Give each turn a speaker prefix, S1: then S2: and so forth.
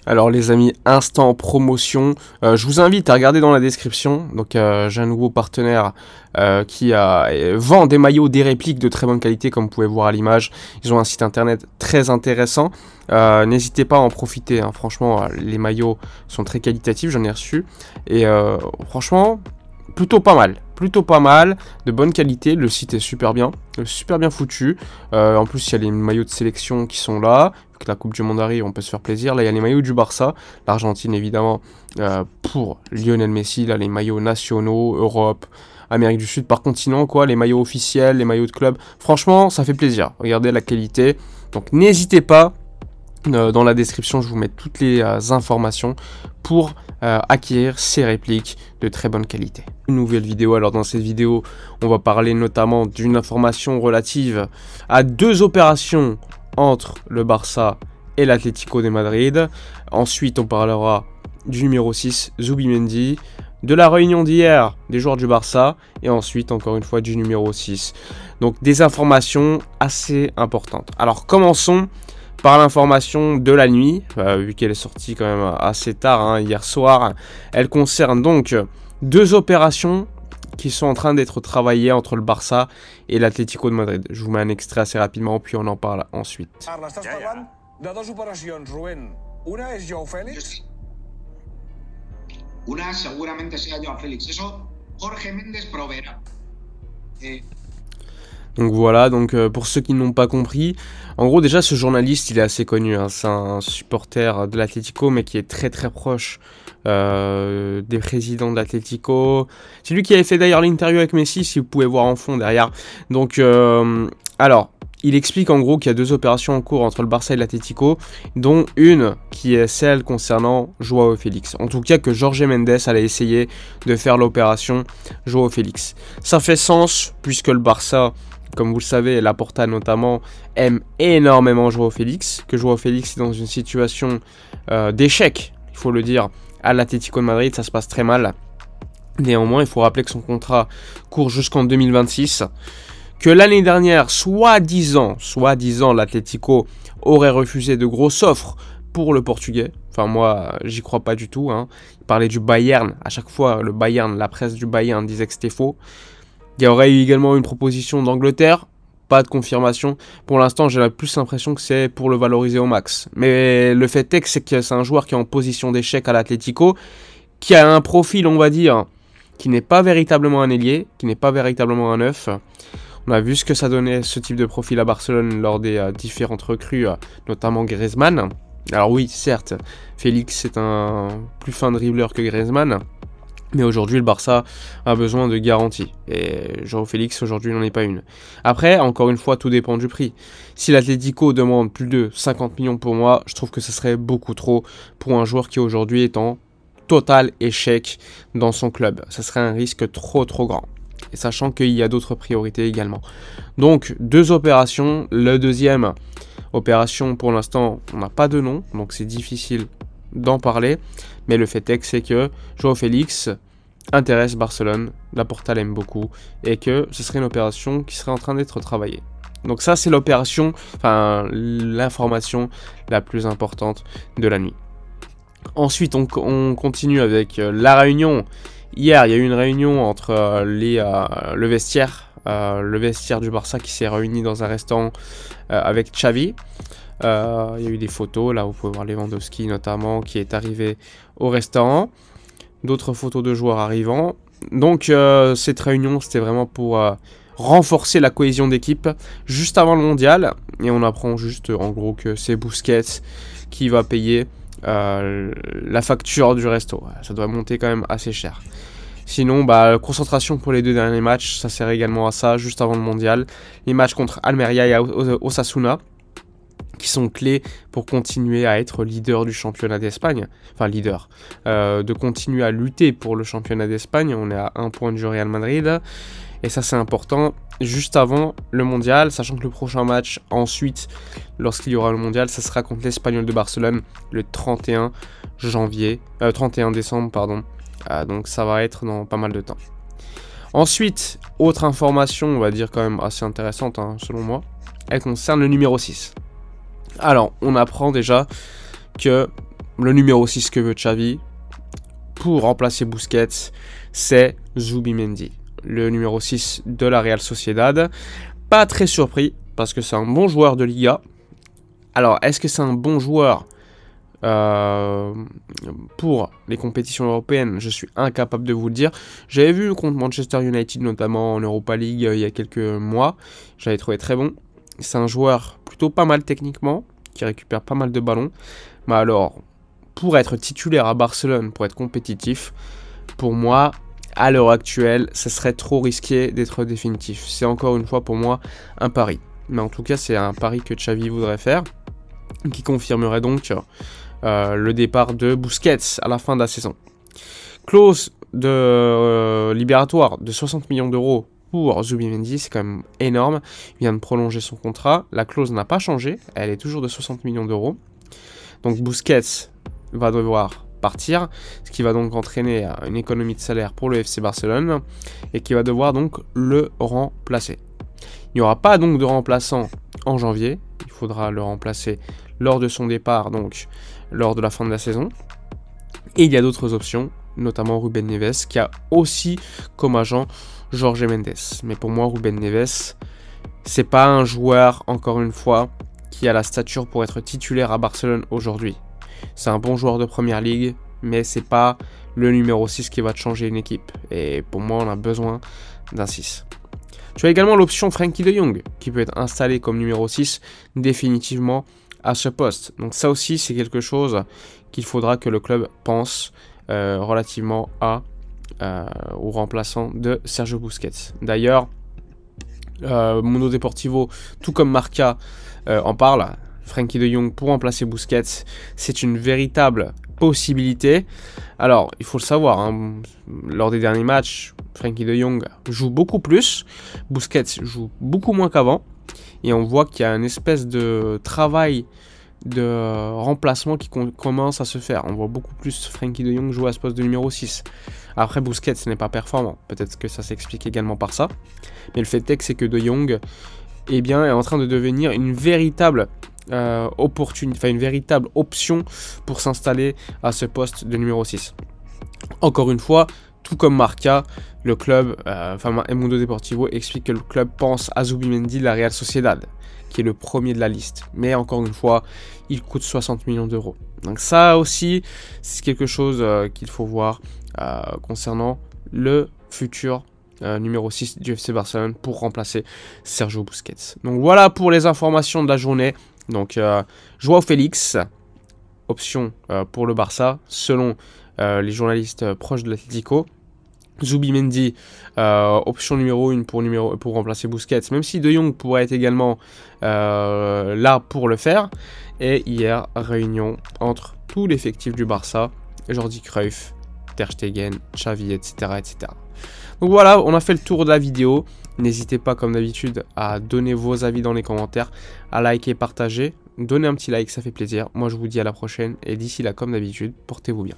S1: Alors les amis, instant promotion, je vous invite à regarder dans la description. Donc j'ai un nouveau partenaire qui vend des maillots, des répliques de très bonne qualité comme vous pouvez voir à l'image. Ils ont un site internet très intéressant. N'hésitez pas à en profiter, hein. Franchement les maillots sont très qualitatifs, j'en ai reçu. Et franchement, plutôt pas mal, de bonne qualité. Le site est super bien foutu. En plus il y a les maillots de sélection qui sont là. La Coupe du Monde arrive, on peut se faire plaisir. Là, il y a les maillots du Barça, l'Argentine évidemment, pour Lionel Messi. Là, les maillots nationaux, Europe, Amérique du Sud, par continent, quoi. Les maillots officiels, les maillots de club. Franchement, ça fait plaisir. Regardez la qualité. Donc, n'hésitez pas. Dans la description, je vous mets toutes les informations pour acquérir ces répliques de très bonne qualité. Une nouvelle vidéo. Alors, dans cette vidéo, on va parler notamment d'une information relative à deux opérations entre le Barça et l'Atlético de Madrid. Ensuite, on parlera du numéro 6, Zubimendi, de la réunion d'hier des joueurs du Barça, et ensuite, encore une fois, du numéro 6. Donc, des informations assez importantes. Alors, commençons par l'information de la nuit, vu qu'elle est sortie quand même assez tard, hein, hier soir. Elle concerne donc deux opérations qui sont en train d'être travaillés entre le Barça et l'Atlético de Madrid. Je vous mets un extrait assez rapidement, puis on en parle ensuite.
S2: Carles, estàs parlant de dues operacions, Rubén. Una és Joao Félix.
S3: Una seguramente sea Joao Félix. Eso Jorge Méndez proveerá.
S1: Donc voilà, pour ceux qui n'ont pas compris, en gros déjà ce journaliste il est assez connu, hein. C'est un supporter de l'Atlético mais qui est très très proche des présidents de l'Atlético. C'est lui qui avait fait d'ailleurs l'interview avec Messi, si vous pouvez voir en fond derrière. Donc alors, il explique en gros qu'il y a deux opérations en cours entre le Barça et l'Atlético, dont une qui est celle concernant Joao Félix. En tout cas que Jorge Mendes allait essayer de faire l'opération Joao Félix. Ça fait sens puisque le Barça, comme vous le savez, Laporta notamment, aime énormément Joao Félix, que Joao Félix est dans une situation d'échec, il faut le dire, à l'Atlético de Madrid, ça se passe très mal. Néanmoins, il faut rappeler que son contrat court jusqu'en 2026, que l'année dernière, soi-disant, l'Atlético aurait refusé de grosses offres pour le Portugais. Enfin, moi, j'y crois pas du tout, hein. Il parlait du Bayern, à chaque fois, le Bayern, la presse du Bayern disait que c'était faux. Il y aurait eu également une proposition d'Angleterre, pas de confirmation. Pour l'instant, j'ai plus l'impression que c'est pour le valoriser au max. Mais le fait est que c'est un joueur qui est en position d'échec à l'Atlético, qui a un profil, on va dire, qui n'est pas véritablement un ailier, qui n'est pas véritablement un neuf. On a vu ce que ça donnait, ce type de profil à Barcelone lors des différentes recrues, notamment Griezmann. Alors oui, certes, Félix est un plus fin dribbleur que Griezmann. Mais aujourd'hui, le Barça a besoin de garanties. Et Joao Félix, aujourd'hui, n'en est pas une. Après, encore une fois, tout dépend du prix. Si l'Atlético demande plus de 50 millions pour moi, je trouve que ce serait beaucoup trop pour un joueur qui aujourd'hui est en total échec dans son club. Ça serait un risque trop grand. Et sachant qu'il y a d'autres priorités également. Donc, deux opérations. La deuxième opération, pour l'instant, on n'a pas de nom. Donc, c'est difficile d'en parler, mais le fait est que c'est que Joao Félix intéresse Barcelone, Laporta l'aime beaucoup, et que ce serait une opération qui serait en train d'être travaillée. Donc ça c'est l'opération, enfin l'information la plus importante de la nuit. Ensuite on continue avec la réunion. Hier il y a eu une réunion entre le vestiaire du Barça qui s'est réuni dans un restaurant avec Xavi. Il y a eu des photos, là vous pouvez voir Lewandowski notamment qui est arrivé au restaurant, d'autres photos de joueurs arrivant. Donc cette réunion c'était vraiment pour renforcer la cohésion d'équipe juste avant le mondial, et on apprend juste en gros que c'est Busquets qui va payer la facture du resto. Ça doit monter quand même assez cher. Sinon, concentration pour les deux derniers matchs, ça sert également à ça, juste avant le mondial. Les matchs contre Almeria et Osasuna, qui sont clés pour continuer à être leader du championnat d'Espagne. Enfin, de continuer à lutter pour le championnat d'Espagne. On est à 1 point du Real Madrid. Et ça, c'est important juste avant le mondial, sachant que le prochain match, ensuite, lorsqu'il y aura le mondial, ça sera contre l'Espagnol de Barcelone le 31 décembre, pardon. Donc ça va être dans pas mal de temps. Ensuite, autre information, on va dire quand même assez intéressante, hein, selon moi, elle concerne le numéro 6. Alors, on apprend déjà que le numéro 6 que veut Xavi pour remplacer Busquets, c'est Zubimendi, le numéro 6 de la Real Sociedad. Pas très surpris, parce que c'est un bon joueur de Liga. Alors, est-ce que c'est un bon joueur pour les compétitions européennes? Je suis incapable de vous le dire. J'avais vu contre Manchester United, notamment en Europa League, il y a quelques mois. J'avais trouvé très bon. C'est un joueur plutôt pas mal techniquement, qui récupère pas mal de ballons. Mais alors, pour être titulaire à Barcelone, pour être compétitif, pour moi, à l'heure actuelle, ça serait trop risqué d'être définitif. C'est encore une fois pour moi un pari. Mais en tout cas, c'est un pari que Xavi voudrait faire, qui confirmerait donc le départ de Busquets à la fin de la saison. Clause de libératoire de 60 millions d'euros pour Zubimendi, c'est quand même énorme. Il vient de prolonger son contrat. La clause n'a pas changé, elle est toujours de 60 millions d'euros. Donc Busquets va devoir partir, ce qui va donc entraîner une économie de salaire pour le FC Barcelone et qui va devoir donc le remplacer. Il n'y aura pas donc de remplaçant en janvier, il faudra le remplacer lors de son départ, donc lors de la fin de la saison. Et il y a d'autres options, notamment Ruben Neves, qui a aussi comme agent Jorge Mendes. Mais pour moi, Ruben Neves, c'est pas un joueur, encore une fois, qui a la stature pour être titulaire à Barcelone aujourd'hui. C'est un bon joueur de première ligue, mais c'est pas le numéro 6 qui va te changer une équipe. Et pour moi, on a besoin d'un 6. Tu as également l'option Frenkie de Jong, qui peut être installé comme numéro 6 définitivement à ce poste. Donc ça aussi, c'est quelque chose qu'il faudra que le club pense relativement au remplaçant de Sergio Busquets. D'ailleurs, Mundo Deportivo, tout comme Marca, en parle. Frenkie de Jong pour remplacer Busquets, c'est une véritable possibilité. Alors, il faut le savoir, hein, lors des derniers matchs, Frenkie de Jong joue beaucoup plus, Busquets joue beaucoup moins qu'avant, et on voit qu'il y a une espèce de travail de remplacement qui commence à se faire. On voit beaucoup plus Frenkie de Jong jouer à ce poste de numéro 6. Après, Busquets n'est pas performant, peut-être que ça s'explique également par ça, mais le fait est que c'est que de Jong est en train de devenir une véritable une véritable option pour s'installer à ce poste de numéro 6. Encore une fois, tout comme Marca, le club, Mundo Deportivo explique que le club pense à Zubimendi de la Real Sociedad, qui est le premier de la liste. Mais encore une fois, il coûte 60 millions d'euros. Donc ça aussi, c'est quelque chose qu'il faut voir concernant le futur numéro 6 du FC Barcelone pour remplacer Sergio Busquets. Donc voilà pour les informations de la journée. Donc Joao Félix, option pour le Barça, selon les journalistes proches de l'Atlético. Zubimendi, option numéro 1 pour remplacer Busquets, même si De Jong pourrait être également là pour le faire. Et hier, réunion entre tout l'effectif du Barça, Jordi Cruyff, Ter Stegen, Xavi, etc., etc. Donc voilà, on a fait le tour de la vidéo. N'hésitez pas, comme d'habitude, à donner vos avis dans les commentaires, à liker, partager. Donnez un petit like, ça fait plaisir. Moi, je vous dis à la prochaine. Et d'ici là, comme d'habitude, portez-vous bien.